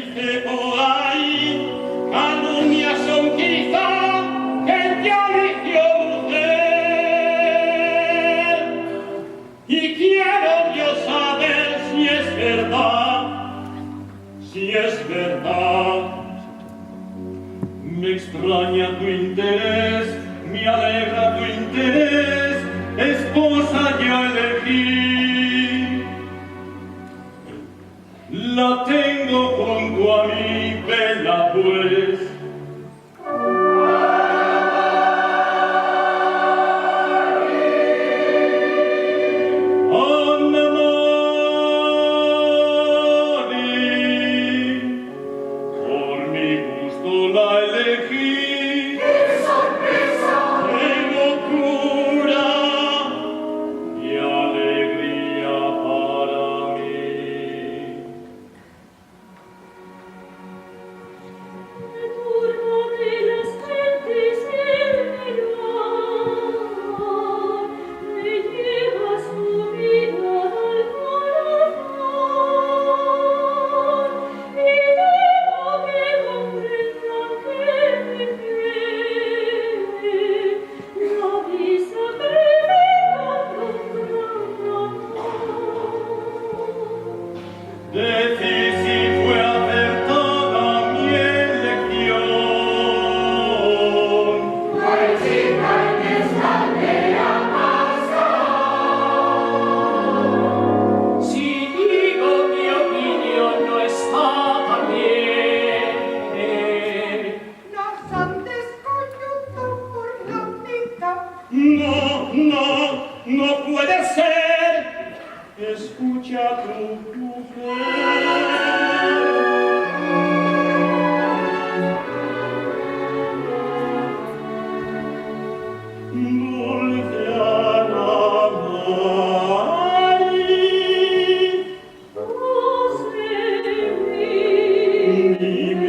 dice por ahí, calumnias son quizá gente alició mujer. Y quiero yo saber si es verdad, si es verdad. Me extraña tu interés, me alegra tu interés, esposa ya elegí. La tengo junto a mí, vela pues. Anna Mari, por mi gusto la elegí. ¡Qué sorpresa! ¡Qué locura! ¡Y alegría para mí! Me turba de las gentes el mirar, me lleva su vida al corazón, y debo que comprendan que me quiere, la vi sacrificando un gran amor. Decid si fue acertada mi elección. Ay, chica, en esta aldea pasa. Si digo mi opinión no está tan bien. Nos han descoyuntado por la mitad. No, no, no puede ser. Escucha tu mujer. Dulce Ana Mari, Oh, sei mi